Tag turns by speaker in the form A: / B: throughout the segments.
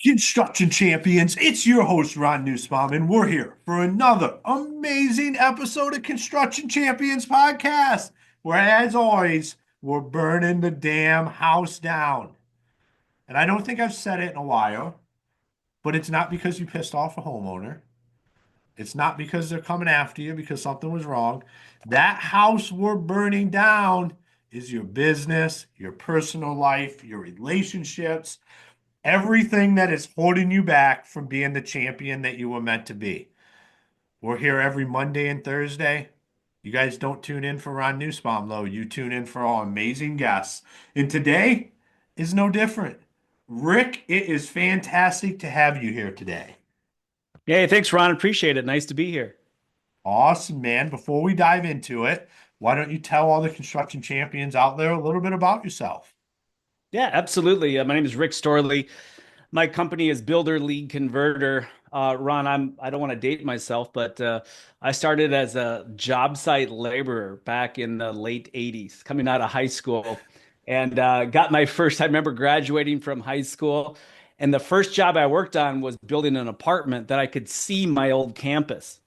A: Construction champions, it's your host, Ron Newsbaum, and we're here for another amazing episode of Construction Champions Podcast, where, as always, we're burning the damn house down. And I don't think I've said it in a while, but it's not because you pissed off a homeowner. It's not because they're coming after you because something was wrong. That house we're burning down is your business, your personal life, your relationships, everything that is holding you back from being the champion that you were meant to be. We're here every Monday and Thursday. You guys don't tune in for Ron Newsbaum, though. You tune in for all amazing guests. And today is no different. Rick, it is fantastic to have you here today.
B: Hey, thanks, Ron. Appreciate it. Nice to be here.
A: Awesome, man. Before we dive into it, why don't you tell all the construction champions out there a little bit about yourself?
B: Yeah, absolutely. My name is Rick Storlie. My company is Builder Lead Converter. Ron, I don't want to date myself, but I started as a job site laborer back in the late 80s, coming out of high school, and got my first. I remember graduating from high school, and the first job I worked on was building an apartment that I could see my old campus.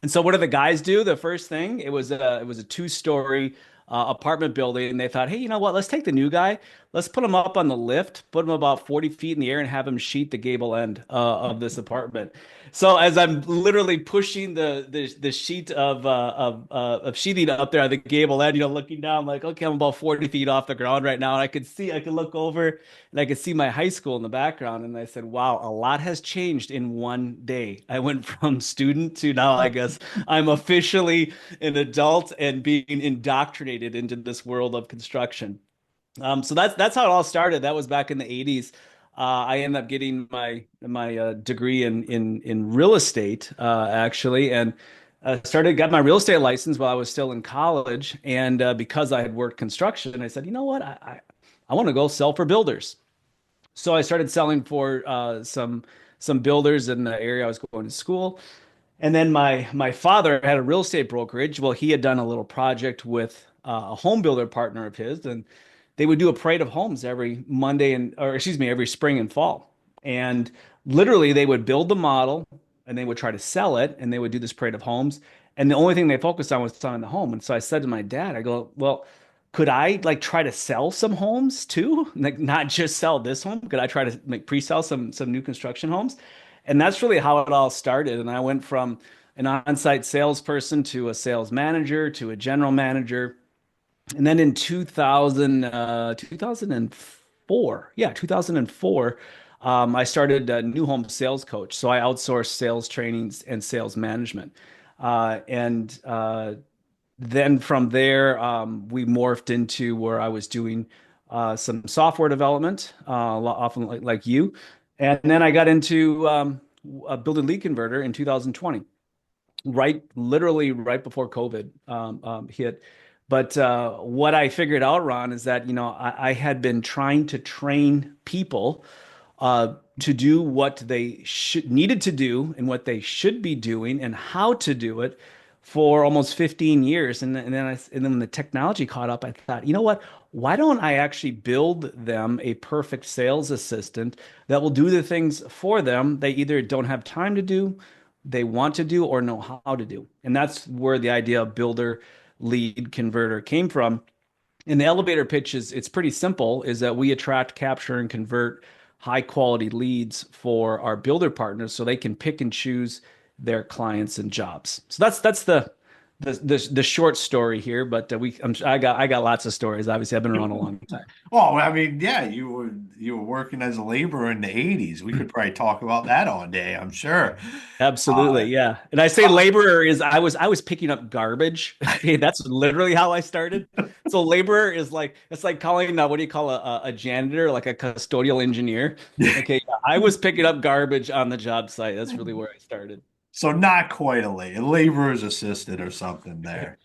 B: And so what do the guys do? The first thing, it was a two-story apartment building, and they thought, hey, you know what? Let's take the new guy. Let's put him up on the lift, put him about 40 feet in the air, and have him sheet the gable end of this apartment. So as I'm literally pushing the sheet of sheeting up there on the gable end, looking down, like, okay, I'm about 40 feet off the ground right now, and I could look over and I could see my high school in the background. And I said, wow, a lot has changed in one day. I went from student to now, I guess I'm officially an adult and being indoctrinated into this world of construction. So that's how it all started. That was back in the 80s. I ended up getting my degree in real estate, actually, and got my real estate license while I was still in college. And because I had worked construction, I said, you know what, I want to go sell for builders. So I started selling for some builders in the area I was going to school. And then my father had a real estate brokerage. Well, he had done a little project with a home builder partner of his, and they would do a parade of homes every Monday or excuse me, every spring and fall. And literally, they would build the model and they would try to sell it, and they would do this parade of homes. And the only thing they focused on was selling the home. And so I said to my dad, I go, well, could I like try to sell some homes too? Like not just sell this home. Could I try to make pre-sell some new construction homes? And that's really how it all started. And I went from an on-site salesperson to a sales manager to a general manager. And then in 2004, yeah, 2004, I started a new home sales coach. So I outsourced sales trainings and sales management. And then from there, we morphed into where I was doing some software development, often like you. And then I got into a build a lead converter in 2020, literally right before COVID hit. But what I figured out, Ron, is that, I had been trying to train people to do what they should needed to do and what they should be doing and how to do it for almost 15 years. And then when the technology caught up, I thought, you know what? Why don't I actually build them a perfect sales assistant that will do the things for them they either don't have time to do, they want to do, or know how to do. And that's where the idea of builder lead converter came from. And the elevator pitch is it's pretty simple, is that we attract, capture, and convert high quality leads for our builder partners so they can pick and choose their clients and jobs. So that's the short story here, but I got lots of stories. Obviously, I've been around a long time.
A: Well, I mean, yeah, you were working as a laborer in the 80s. We could probably talk about that all day, I'm sure.
B: Absolutely,
A: Uh,
B: yeah. And I say laborer is I was picking up garbage. Okay, that's literally how I started. So laborer is like it's like calling what do you call a janitor, like a custodial engineer. Okay, yeah, I was picking up garbage on the job site. That's really where I started.
A: so not quite a laborer's assistant or something there.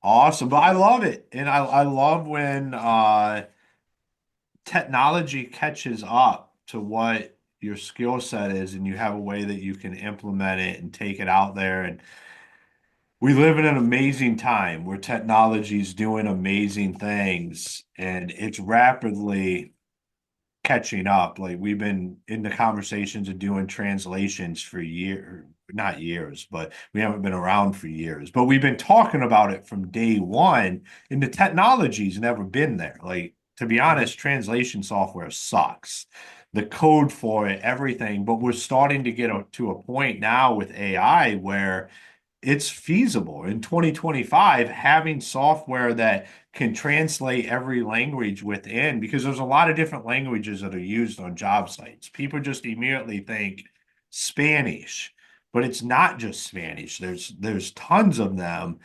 A: Awesome, but I love it. And I love when technology catches up to what your skill set is and you have a way that you can implement it and take it out there. And we live in an amazing time where technology is doing amazing things and it's rapidly catching up. Like we've been in the conversations of doing translations for years, not years, but we haven't been around for years. But we've been talking about it from day one, and the technology's never been there. Like to be honest, translation software sucks. The code for it, everything, but we're starting to get to a point now with AI where it's feasible in 2025 having software that can translate every language within, because there's a lot of different languages that are used on job sites. People just immediately think Spanish, but it's not just Spanish. There's tons of them,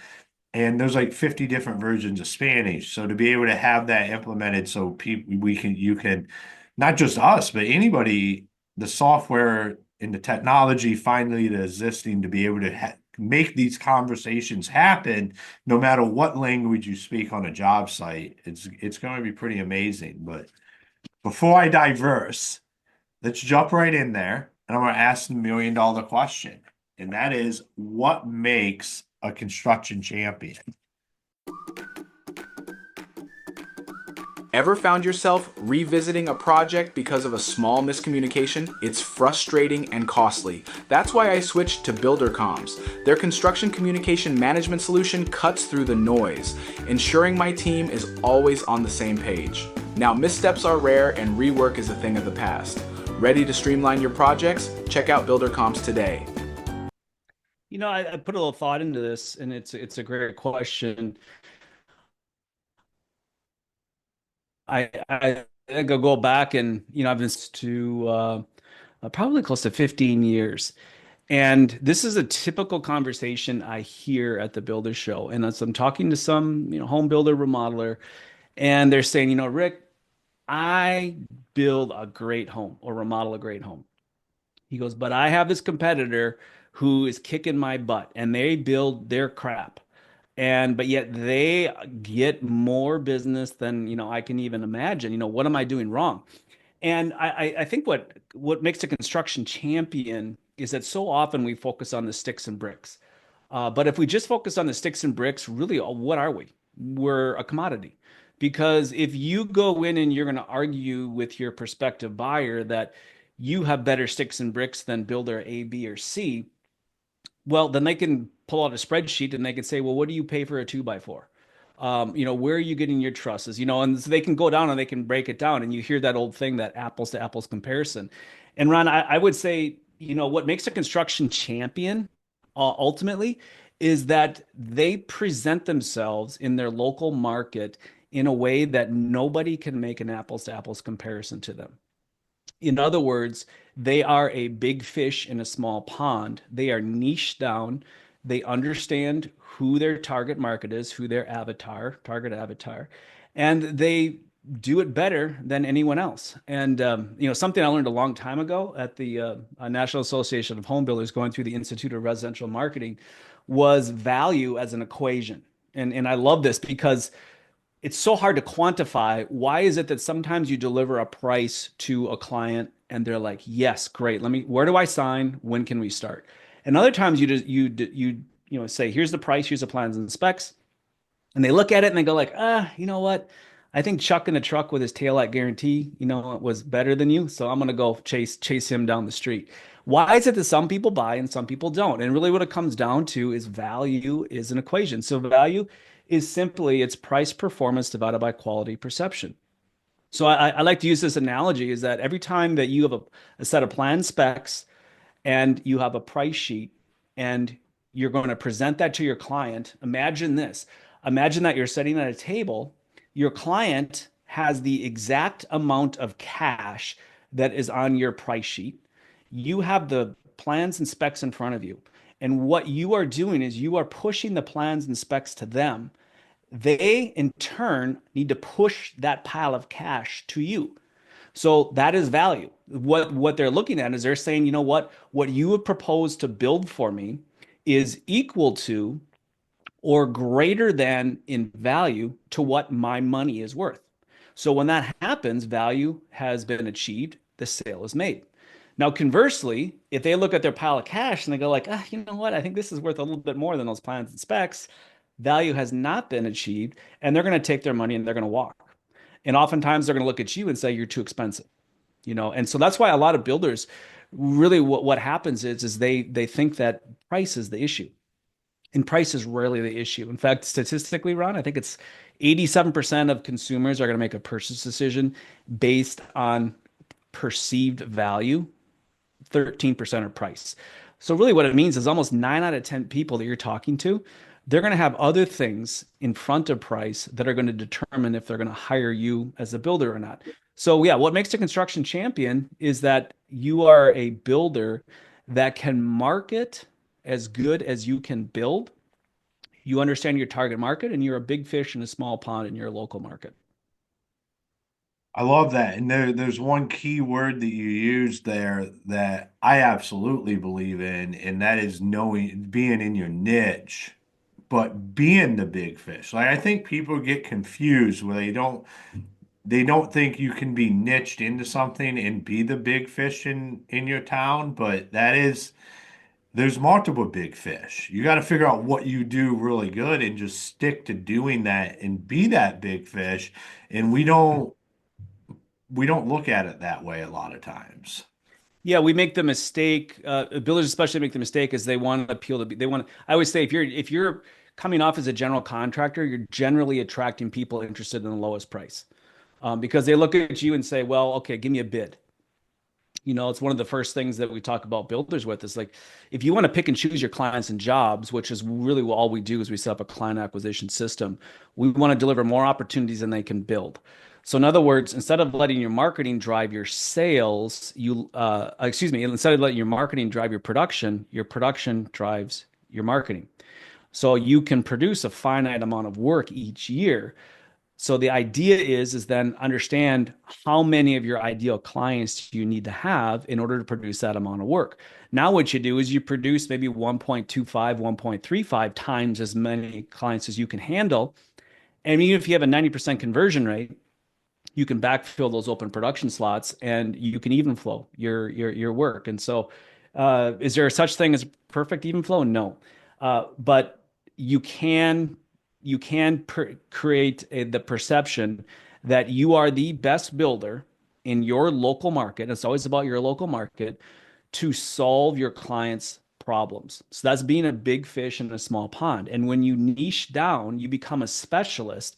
A: and there's like 50 different versions of Spanish. So to be able to have that implemented so people we can you can not just us, but anybody, the software and the technology finally existing to be able to make these conversations happen no matter what language you speak on a job site, it's going to be pretty amazing. But before I diverse, let's jump right in there, and I'm going to ask the $1 million question, and that is, what makes a construction champion?
C: Ever found yourself revisiting a project because of a small miscommunication? It's frustrating and costly. That's why I switched to BuilderComms. Their construction communication management solution cuts through the noise, ensuring my team is always on the same page. Now, missteps are rare and rework is a thing of the past. Ready to streamline your projects? Check out BuilderComms today.
B: You know, I put a little thought into this, and it's a great question. I think I'll go back and, I've been to probably close to 15 years. And this is a typical conversation I hear at the builder show. And as I'm talking to some, home builder, remodeler, and they're saying, Rick, I build a great home or remodel a great home. He goes, but I have this competitor who is kicking my butt and they build their crap. But yet they get more business than, I can even imagine. What am I doing wrong? And I think what makes a construction champion is that so often we focus on the sticks and bricks. But if we just focus on the sticks and bricks, really, what are we? We're a commodity. Because if you go in and you're going to argue with your prospective buyer that you have better sticks and bricks than builder A, B, or C, well, then they can pull out a spreadsheet and they can say, well, what do you pay for a 2x4? Where are you getting your trusses? And so they can go down and they can break it down. And you hear that old thing, that apples to apples comparison. And Ron, I would say, what makes a construction champion ultimately is that they present themselves in their local market in a way that nobody can make an apples to apples comparison to them. In other words, they are a big fish in a small pond. They are niche down. They understand who their target market is, who their target avatar, and they do it better than anyone else. And something I learned a long time ago at the National Association of Home Builders, going through the Institute of Residential Marketing, was value as an equation. And I love this because it's so hard to quantify. Why is it that sometimes you deliver a price to a client and they're like, yes, great. Where do I sign? When can we start? And other times you say, here's the price, here's the plans and specs. And they look at it and they go like, you know what? I think Chuck in the truck with his taillight guarantee, was better than you. So I'm going to go chase him down the street. Why is it that some people buy and some people don't? And really what it comes down to is value is an equation. So value is simply its price performance divided by quality perception. So I like to use this analogy is that every time that you have a set of plan specs and you have a price sheet and you're going to present that to your client, imagine this. Imagine that you're sitting at a table, your client has the exact amount of cash that is on your price sheet. You have the plans and specs in front of you. And what you are doing is you are pushing the plans and specs to them. They, in turn, need to push that pile of cash to you. So that is value. What they're looking at is they're saying, you know what you have proposed to build for me is equal to or greater than in value to what my money is worth. So when that happens, value has been achieved, the sale is made. Now, conversely, if they look at their pile of cash and they go like, you know what, I think this is worth a little bit more than those plans and specs, value has not been achieved, and they're going to take their money and they're going to walk. And oftentimes they're going to look at you and say, you're too expensive. And so that's why a lot of builders really what happens is they think that price is the issue. And price is rarely the issue. In fact, statistically, Ron, I think it's 87% of consumers are going to make a purchase decision based on perceived value, 13% are price. So really what it means is almost 9 out of 10 people that you're talking to, they're going to have other things in front of price that are going to determine if they're going to hire you as a builder or not. So yeah, what makes a construction champion is that you are a builder that can market as good as you can build. You understand your target market and you're a big fish in a small pond in your local market.
A: I love that. And there's one key word that you used there that I absolutely believe in, and that is knowing, being in your niche, but being the big fish. Like, I think people get confused where they don't think you can be niched into something and be the big fish in your town, but there's multiple big fish. You got to figure out what you do really good and just stick to doing that and be that big fish. And we don't look at it that way a lot of times.
B: Yeah, we make the mistake. Builders especially make the mistake is they want to appeal to. They want. I always say if you're coming off as a general contractor, you're generally attracting people interested in the lowest price, because they look at you and say, "Well, okay, give me a bid." It's one of the first things that we talk about builders with is like, if you want to pick and choose your clients and jobs, which is really all we do is we set up a client acquisition system. We want to deliver more opportunities than they can build. So in other words, instead of letting your marketing drive your sales, instead of letting your marketing drive your production drives your marketing. So you can produce a finite amount of work each year. So the idea is then understand how many of your ideal clients you need to have in order to produce that amount of work. Now what you do is you produce maybe 1.25, 1.35 times as many clients as you can handle. And even if you have a 90% conversion rate, you can backfill those open production slots and you can even flow your work. And so is there such thing as perfect even flow? No. But you can create the perception that you are the best builder in your local market. It's always about your local market to solve your clients' problems. So that's being a big fish in a small pond. And when you niche down, you become a specialist.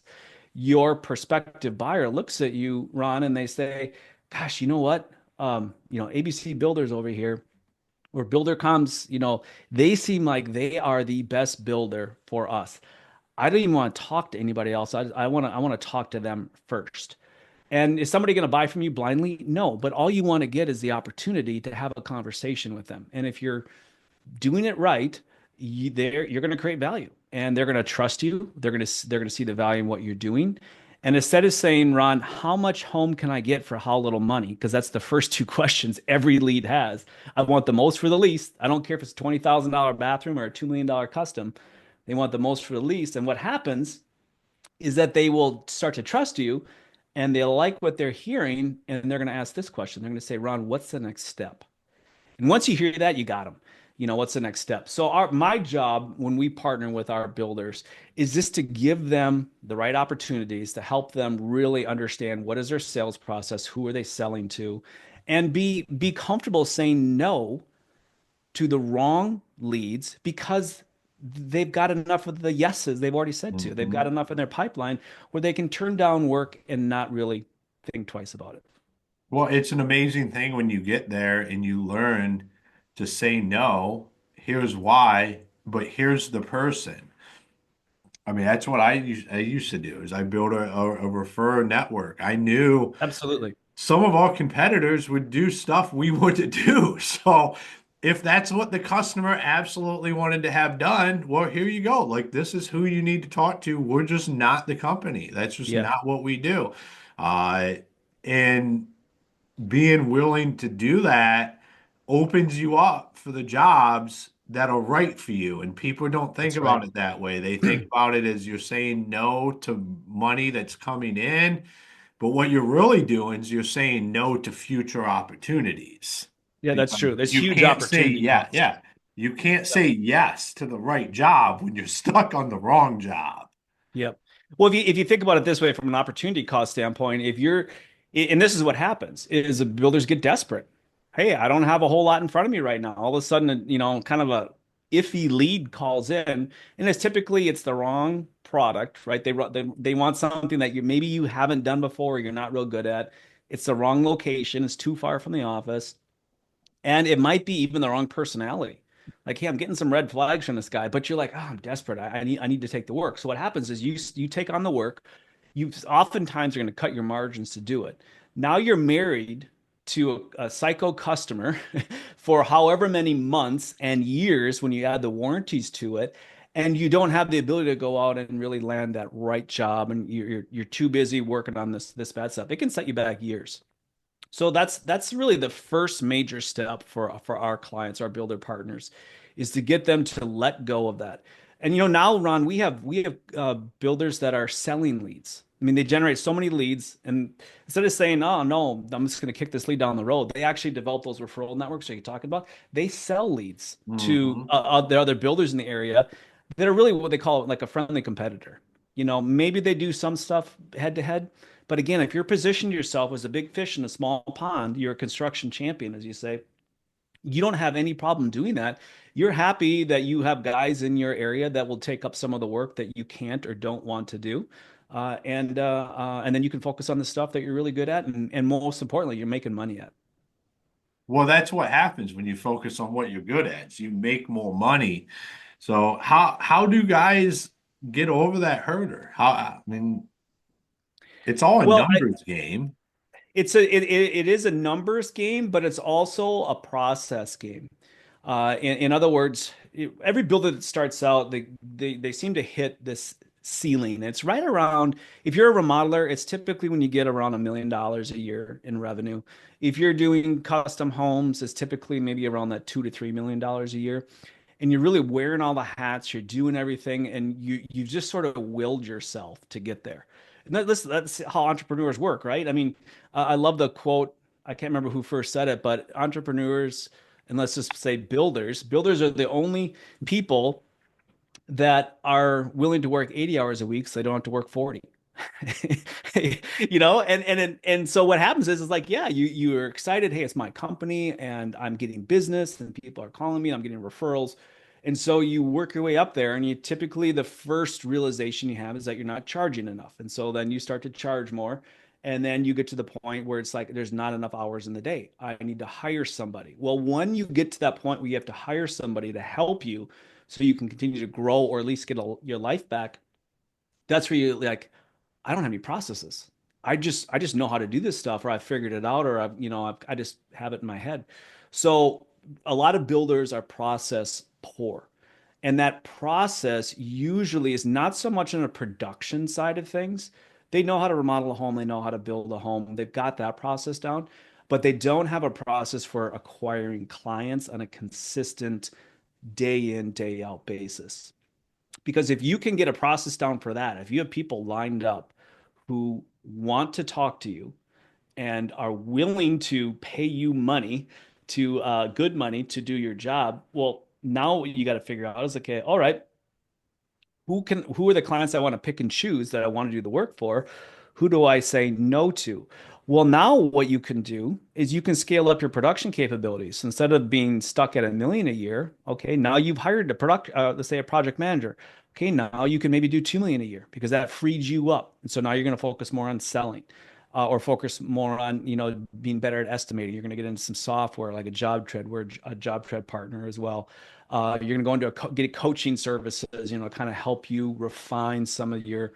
B: Your prospective buyer looks at you, Ron, and they say, "Gosh, you know what? ABC Builders over here, or BuilderComs, they seem like they are the best builder for us. I don't even want to talk to anybody else. I want to talk to them first." And is somebody going to buy from you blindly? No, but all you want to get is the opportunity to have a conversation with them. And if you're doing it right, you're going to create value, and they're going to trust you. They're going to see the value in what you're doing. And instead of saying, "Ron, how much home can I get for how little money?" Because that's the first two questions every lead has. I want the most for the least. I don't care if it's a $20,000 bathroom or a $2 million custom. They want the most for the least. And what happens is that they will start to trust you and they like what they're hearing. And they're going to ask this question. They're going to say, "Ron, what's the next step?" And once you hear that, you got them. What's the next step? So my job when we partner with our builders is just to give them the right opportunities to help them really understand what is their sales process, who are they selling to, and be comfortable saying no to the wrong leads because they've got enough of the yeses they've already said to. They've got
A: Mhm.
B: enough in their pipeline where they can turn down work and not really think twice about it.
A: Well, it's an amazing thing when you get there and you learn to say no. Here's why, but here's the person. I mean, that's what I used to do is I built a referrer network. I knew
B: Absolutely.
A: some of our competitors would do stuff we wouldn't do. So if that's what the customer absolutely wanted to have done, well, here you go. Like, this is who you need to talk to. We're just not the company. That's just
B: Yeah,
A: not what we do. Uh, and being willing to do that opens you up for the jobs that are right for you. And people don't think
B: that's right.
A: about it that way. They think about it as you're saying no to money that's coming in. But what you're really doing is you're saying no to future opportunities
B: Yeah, that's
A: because
B: true. There's
A: you
B: huge
A: can't say,
B: opportunity
A: yeah,
B: cost.
A: yeah. You can't say yes to the right job when you're stuck on the wrong job.
B: Yep. Well, if you think about it this way from an opportunity cost standpoint, if you're And this is what happens is the builders get desperate. Hey, I don't have a whole lot in front of me right now. All of a sudden, kind of a iffy lead calls in, and it's the wrong product, right? They want something that maybe you haven't done before, or you're not real good at. It's the wrong location. It's too far from the office, and it might be even the wrong personality. Like, hey, I'm getting some red flags from this guy, but you're like, oh, I'm desperate. I need to take the work. So what happens is you take on the work. You oftentimes are going to cut your margins to do it. Now you're married to a psycho customer for however many months and years when you add the warranties to it, and you don't have the ability to go out and really land that right job, and you're too busy working on this bad stuff. It can set you back years. So that's really the first major step for our clients, our builder partners, is to get them to let go of that. And now, Ron, we have builders that are selling leads. I mean, they generate so many leads, and instead of saying, "Oh no, I'm just going to kick this lead down the road," they actually develop those referral networks that you're talking about. They sell leads to
A: Hmm.
B: the other builders in the area that are really what they call like a friendly competitor. Maybe they do some stuff head to head, but again, if you're positioned yourself as a big fish in a small pond, you're a construction champion, as you say, you don't have any problem doing that. You're happy that you have guys in your area that will take up some of the work that you can't or don't want to do. And then you can focus on the stuff that you're really good at. And most importantly, you're making money at.
A: Well, that's what happens when you focus on what you're good at. So you make more money. So how do guys get over that hurdle? I mean, it's all a
B: Well,
A: numbers game.
B: it is a numbers game, but it's also a process game. In other words, every builder that starts out, they seem to hit this ceiling. It's right around, if you're a remodeler, it's typically when you get around $1 million a year in revenue. If you're doing custom homes, it's typically maybe around that $2 to $3 million a year. And you're really wearing all the hats, you're doing everything, and you've just sort of willed yourself to get there. And that's how entrepreneurs work, right? I mean, I love the quote. I can't remember who first said it, but entrepreneurs, and let's just say builders are the only people that are willing to work 80 hours a week so they don't have to work 40. And so what happens is like, yeah, you're excited, hey, it's my company and I'm getting business and people are calling me and I'm getting referrals. And so you work your way up there, and you typically, the first realization you have is that you're not charging enough. And so then you start to charge more. And then you get to the point where it's like there's not enough hours in the day. I need to hire somebody. Well, when you get to that point where you have to hire somebody to help you so you can continue to grow or at least get your life back, that's where you like, I don't have any processes. I just know how to do this stuff, or I figured it out, or I just have it in my head. So a lot of builders are process poor. And that process usually is not so much on a production side of things. They know how to remodel a home, they know how to build a home. They've got that process down, but they don't have a process for acquiring clients on a consistent day in, day out basis. Because if you can get a process down for that, if you have people lined up who want to talk to you and are willing to pay you money to good money to do your job, well, now what you got to figure out is, okay, all right, who are the clients I want to pick and choose that I want to do the work for? Who do I say no to? Well, now what you can do is you can scale up your production capabilities. So instead of being stuck at 1 million a year, okay, now you've hired let's say a project manager. Okay, now you can maybe do 2 million a year because that freed you up. And so now you're going to focus more on selling, or focus more on, being better at estimating. You're going to get into some software like a job tread. We're a job tread partner as well. You're going to go into get coaching services, kind of help you refine some of your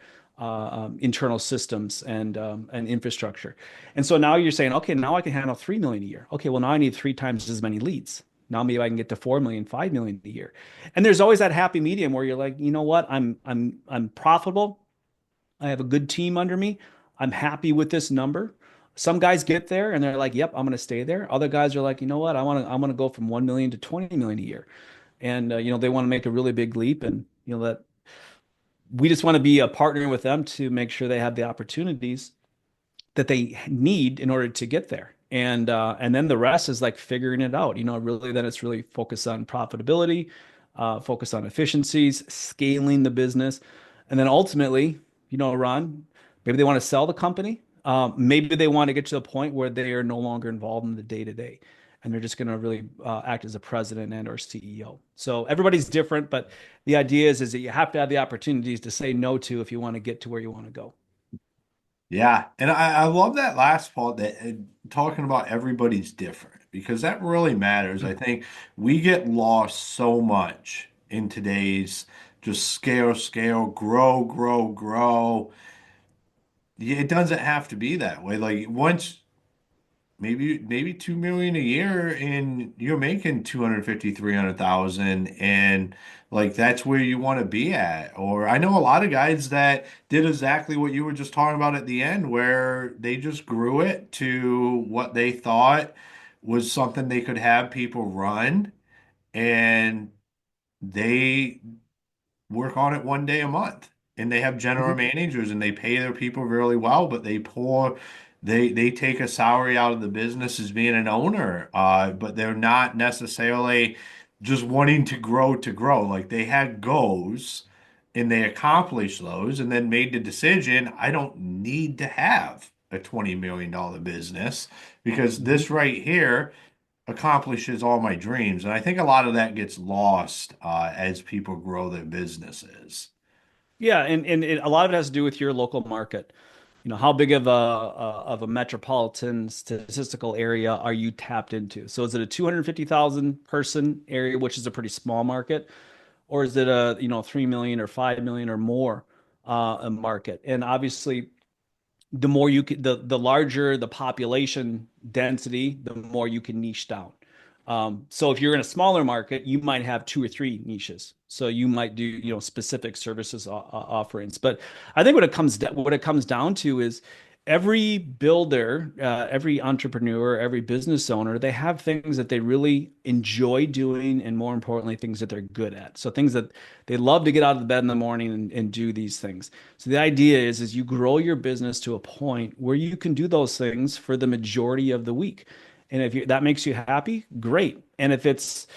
B: internal systems and infrastructure. And so now you're saying, okay, now I can handle 3 million a year. Okay, well now I need 3 times as many leads. Now maybe I can get to 4 million, 5 million a year. And there's always that happy medium where you're like, you know what, I'm profitable. I have a good team under me. I'm happy with this number. Some guys get there and they're like, yep, I'm going to stay there. Other guys are like, you know what, I want to go from 1 million to 20 million a year. And they want to make a really big leap, and that we just want to be a partner with them to make sure they have the opportunities that they need in order to get there. And then the rest is like figuring it out. Really, then it's really focus on profitability, focus on efficiencies, scaling the business, and then ultimately, Ron, maybe they want to sell the company. Maybe they want to get to the point where they are no longer involved in the day to day, and they're just going to really act as a president and or CEO. So everybody's different, but the idea is that you have to have the opportunities to say no to if you want to get to where you want to go.
A: Yeah, and I love that last part that talking about everybody's different because that really matters. I think we get lost so much in today's just scale, grow. Yeah, it doesn't have to be that way. Like once maybe 2 million a year and you're making 250, 300,000, and like that's where you want to be at. Or I know a lot of guys that did exactly what you were just talking about at the end where they just grew it to what they thought was something they could have people run, and they work on it one day a month, and they have general
B: Mhm.
A: managers and they pay their people really well, but they take a salary out of the business as being an owner, but they're not necessarily just wanting to grow. Like they had goals and they accomplished those and then made the decision, I don't need to have a $20 million business because
B: Mhm.
A: this right here accomplishes all my dreams. And I think a lot of that gets lost as people grow their businesses.
B: Yeah, and a lot of it has to do with your local market. How big of a metropolitan statistical area are you tapped into? So is it a 250,000 person area, which is a pretty small market, or is it a 3 million or 5 million or more a market? And obviously, the more you can, the larger the population density, the more you can niche down. So if you're in a smaller market, you might have two or three niches. So you might do, specific services offerings. But I think what it comes down to is every builder, every entrepreneur, every business owner, they have things that they really enjoy doing, and more importantly, things that they're good at. So things that they love to get out of the bed in the morning and do these things. So the idea is you grow your business to a point where you can do those things for the majority of the week. And if that makes you happy, great. And if it's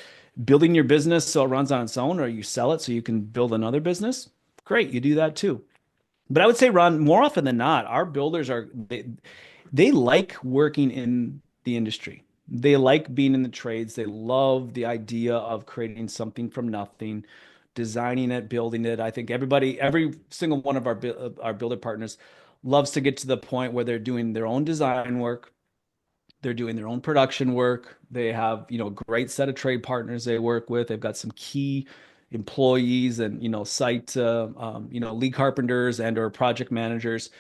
B: building your business so it runs on its own, or you sell it so you can build another business, great, you do that too. But I would say, Ron, more often than not, our builders they like working in the industry. They like being in the trades. They love the idea of creating something from nothing, designing it, building it. I think every single one of our builder partners loves to get to the point where they're doing their own design work, they're doing their own production work. They have, great set of trade partners they work with. They've got some key employees and, site, lead carpenters and or project managers.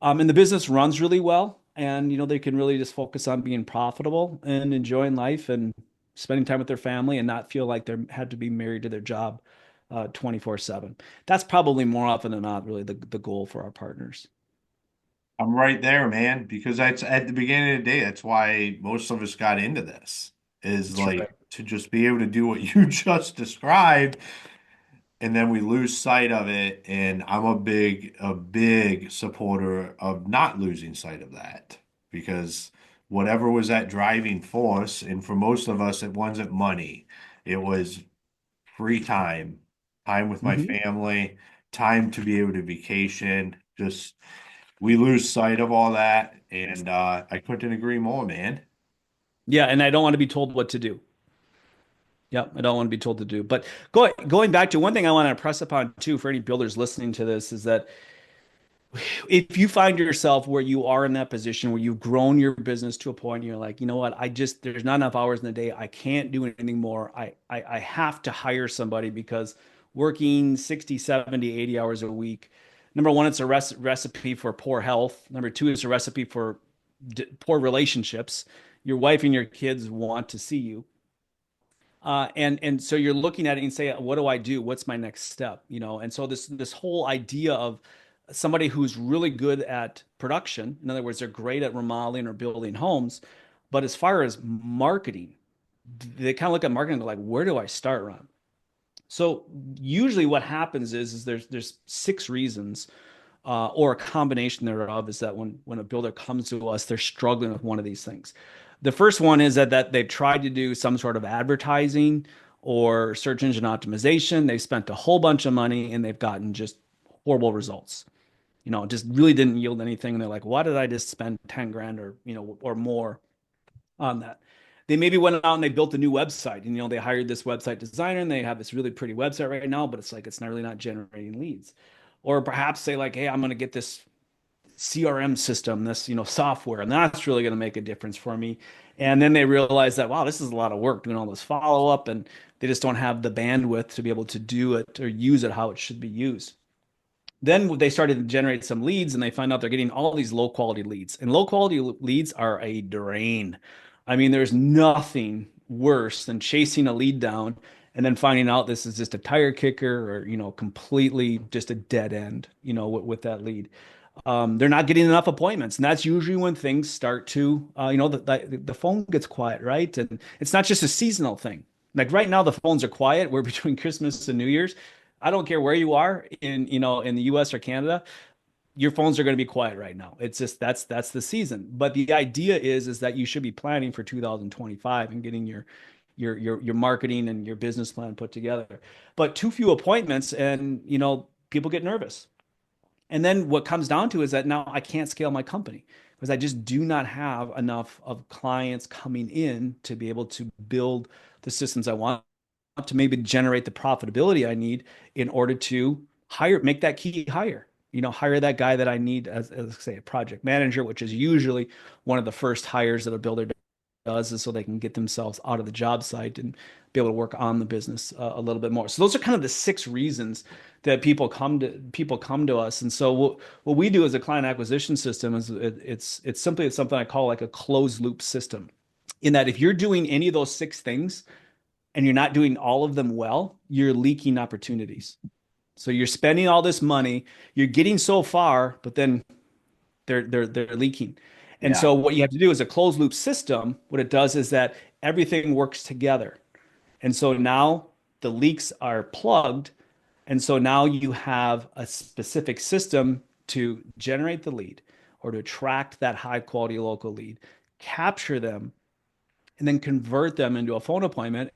B: And the business runs really well. And, they can really just focus on being profitable and enjoying life and spending time with their family and not feel like they're had to be married to their job 24/7. That's probably more often than not really the goal for our partners.
A: I'm right there, man, because that's at the beginning of the day, that's why most of us got into this, is
B: That's right.
A: like to just be able to do what you just described, and then we lose sight of it. And I'm a big supporter of not losing sight of that because whatever was that driving force, and for most of us, it wasn't money. It was free time, time with my
B: Mhm.
A: family, time to be able to vacation. Just we lose sight of all that, and I couldn't agree more, man.
B: Yeah, and I don't want to be told what to do. Yep, I don't want to be told to do. But going back to one thing I want to impress upon too for any builders listening to this is that if you find yourself where you are in that position where you've grown your business to a point you're like, you know what, there's not enough hours in the day. I can't do anything more. I have to hire somebody because working 60, 70, 80 hours a week, number one, it's a recipe for poor health. Number two, it's a recipe for poor relationships. Your wife and your kids want to see you. And so you're looking at it and say, what do I do? What's my next step? And so this whole idea of somebody who's really good at production, in other words, they're great at remodeling or building homes, but as far as marketing, they kind of look at marketing and they're like, where do I start, Ron? So usually what happens is there's six reasons or a combination thereof is that when a builder comes to us, they're struggling with one of these things. The first one is that they've tried to do some sort of advertising or search engine optimization. They've spent a whole bunch of money and they've gotten just horrible results. just really didn't yield anything. And they're like, why did I just spend 10 grand or, or more on that? They maybe went out and they built a new website and, they hired this website designer and they have this really pretty website right now, but it's like, it's not really not generating leads. Or perhaps say like, hey, I'm going to get this CRM system, this, software, and that's really going to make a difference for me. And then they realize that, wow, this is a lot of work doing all this follow up, and they just don't have the bandwidth to be able to do it or use it how it should be used. Then they started to generate some leads and they find out they're getting all these low quality leads. And low quality leads are a drain. I mean, there's nothing worse than chasing a lead down and then finding out this is just a tire kicker or, completely just a dead end, with that lead. They're not getting enough appointments. And that's usually when things start to, the phone gets quiet, right? And it's not just a seasonal thing. Like right now, the phones are quiet. We're between Christmas and New Year's. I don't care where you are in the US or Canada, your phones are going to be quiet right now. It's just that's the season. But the idea is that you should be planning for 2025 and getting your marketing and your business plan put together. But too few appointments and people get nervous. And then what comes down to is that now I can't scale my company because I just do not have enough of clients coming in to be able to build the systems I want to maybe generate the profitability I need in order to make that key hire, hire that guy that I need as say a project manager, which is usually one of the first hires that a builder does is so they can get themselves out of the job site and be able to work on the business a little bit more. So those are kind of the 6 reasons that people come to us. And so what we do as a client acquisition system is it's simply something I call like a closed loop system. In that if you're doing any of those 6 things and you're not doing all of them well, you're leaking opportunities. So you're spending all this money, you're getting so far, but then they're leaking. And so what you have to do is a closed loop system. What it does is that everything works together. And so now the leaks are plugged. And so now you have a specific system to generate the lead or to attract that high quality local lead, capture them, and then convert them into a phone appointment.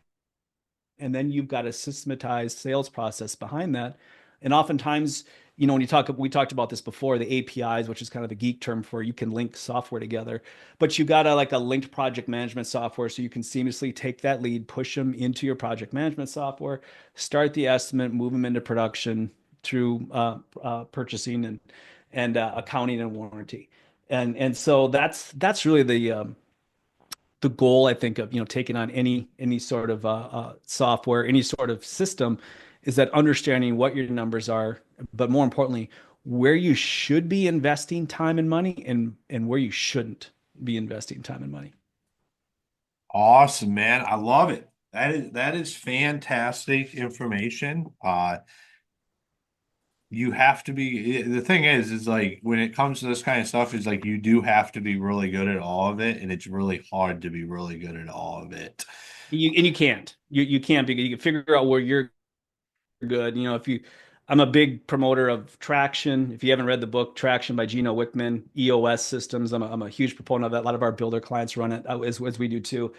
B: And then you've got a systematized sales process behind that. And oftentimes, when we talked about this before, the APIs, which is kind of the geek term for you can link software together, but you got a linked project management software so you can seamlessly take that lead, push them into your project management software, start the estimate, move them into production through purchasing and accounting and warranty. And so that's really the goal, I think, of taking on any sort of software, any sort of system, is that understanding what your numbers are, but more importantly, where you should be investing time and money, and where you shouldn't be investing time and money.
A: Awesome, man. I love it. That is fantastic information. You have to be, the thing is like when it comes to this kind of stuff, is like you do have to be really good at all of it, and it's really hard to be really good at all of it.
B: You can't. You can't, because you can figure out where you're good. I'm a big promoter of Traction. If you haven't read the book Traction by Gino Wickman, EOS systems, I'm a huge proponent of that. A lot of our builder clients run it as we do too.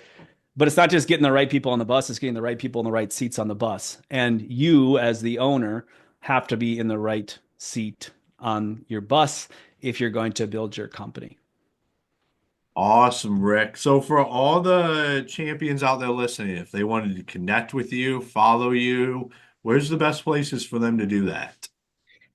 B: But it's not just getting the right people on the bus, it's getting the right people in the right seats on the bus. And you, as the owner, have to be in the right seat on your bus if you're going to build your company.
A: Awesome, Rick. So for all the champions out there listening, if they wanted to connect with you, follow you, where's the best places for them to do that?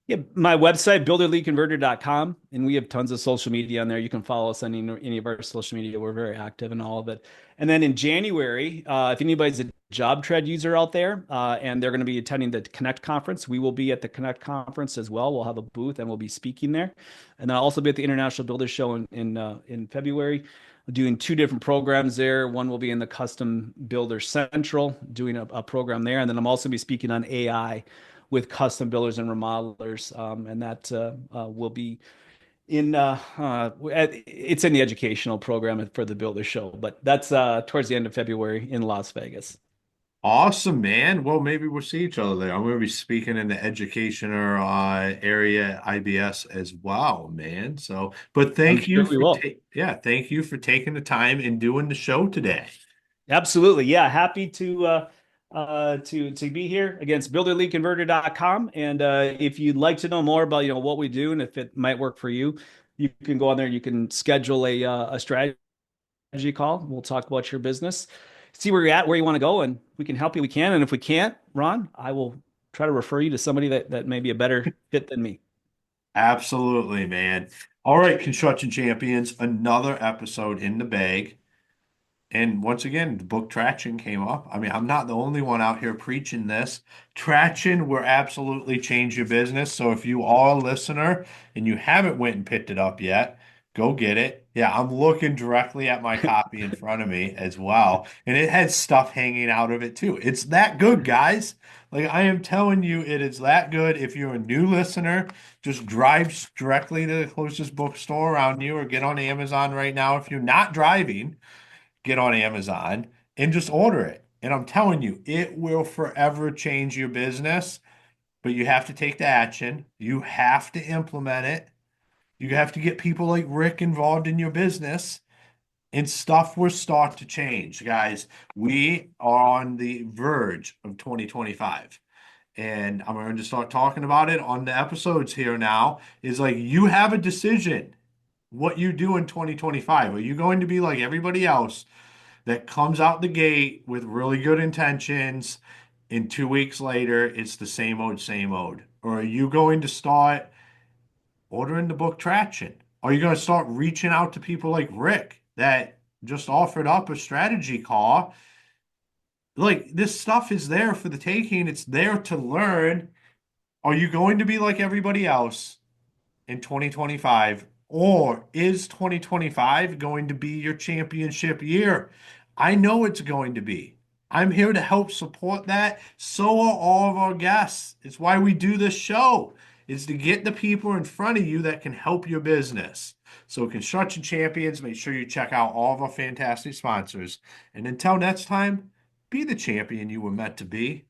B: Yeah, my website, builderleadconverter.com, and we have tons of social media on there. You can follow us on any of our social media. We're very active in all of it. And then in January, if anybody's a job tread user out there and they're going to be attending the Connect conference, we will be at the Connect conference as well. We'll have a booth and we'll be speaking there. And then I'll also be at the International Builder Show in February, doing 2 different programs there. One will be in the Custom Builder Central, doing a program there. And then I'm also be speaking on AI with custom builders and remodelers, and that will be it's in the educational program for the Builder Show, but that's towards the end of February in Las Vegas.
A: Awesome, man. Well, maybe we'll see each other there. I'm going to be speaking in the education or area IBS as well, man. So, but thank you
B: we will.
A: thank you for taking the time and doing the show today.
B: Absolutely, yeah. Happy to to be here against builderleadconverter.com. And if you'd like to know more about what we do and if it might work for you, you can go on there and you can schedule a strategy call. We'll talk about your business, see where you're at, where you want to go, and we can help you. We can, and if we can't, Ron, I will try to refer you to somebody that may be a better fit than me.
A: Absolutely, man. All right, construction champions, another episode in the bag. And once again, the book Traction came up. I mean, I'm not the only one out here preaching this. Traction will absolutely change your business. So if you are a listener and you haven't went and picked it up yet, go get it. Yeah, I'm looking directly at my copy in front of me as well. And it has stuff hanging out of it too. It's that good, guys. Like I am telling you, it is that good. If you're a new listener, just drive directly to the closest bookstore around you or get on Amazon right now. If you're not driving, get on Amazon and just order it. And I'm telling you, it will forever change your business, but you have to take the action. You have to implement it. You have to get people like Rick involved in your business, and stuff will start to change, guys. We are on the verge of 2025. And I'm going to start talking about it on the episodes here now. Is like you have a decision what you do in 2025. Are you going to be like everybody else that comes out the gate with really good intentions, and 2 weeks later it's the same old, same old? Or are you going to start ordering the book Traction? Are you going to start reaching out to people like Rick that just offered up a strategy call? Like this stuff is there for the taking. It's there to learn. Are you going to be like everybody else in 2025? Or is 2025 going to be your championship year? I know it's going to be. I'm here to help support that. So are all of our guests. It's why we do this show, is to get the people in front of you that can help your business. So Construction Champions, make sure you check out all of our fantastic sponsors. And until next time, be the champion you were meant to be.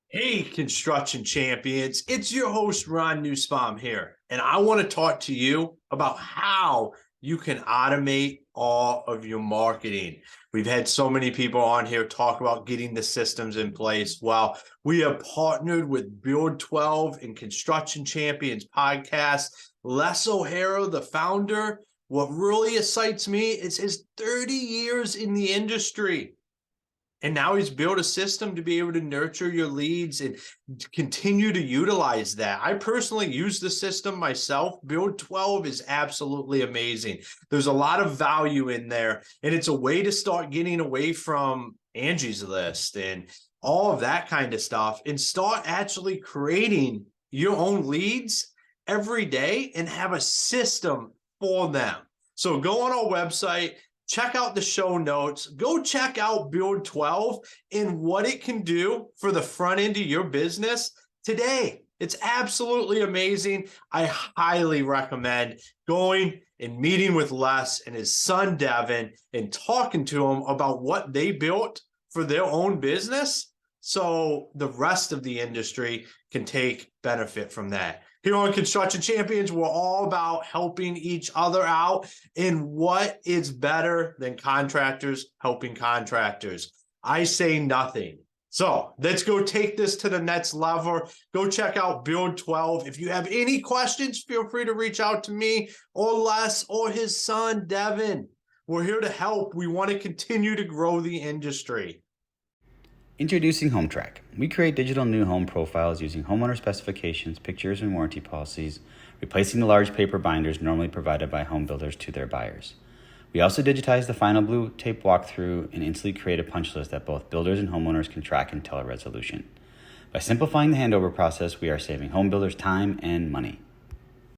A: Hey, construction champions, it's your host, Ron Nussbaum here, and I want to talk to you about how you can automate all of your marketing. We've had so many people on here talk about getting the systems in place. Well, we have partnered with Build 12 and Construction Champions podcast. Les O'Hara, the founder, what really excites me is his 30 years in the industry. And now he's built a system to be able to nurture your leads and continue to utilize that. I personally use the system myself. Build 12 is absolutely amazing. There's a lot of value in there, and it's a way to start getting away from Angie's List and all of that kind of stuff and start actually creating your own leads every day and have a system for them. So go on our website, check out the show notes, go check out Build 12 and what it can do for the front end of your business today. It's absolutely amazing. I highly recommend going and meeting with Les and his son, Devin, and talking to him about what they built for their own business so the rest of the industry can take benefit from that. Here on Construction Champions, we're all about helping each other out. And what is better than contractors helping contractors? I say nothing. So let's go take this to the next level. Go check out Build 12. If you have any questions, feel free to reach out to me or Les or his son, Devin. We're here to help. We want to continue to grow the industry.
D: Introducing HomeTrack. We create digital new home profiles using homeowner specifications, pictures, and warranty policies, replacing the large paper binders normally provided by home builders to their buyers. We also digitize the final blue tape walkthrough and instantly create a punch list that both builders and homeowners can track and tell a resolution. By simplifying the handover process, we are saving home builders time and money.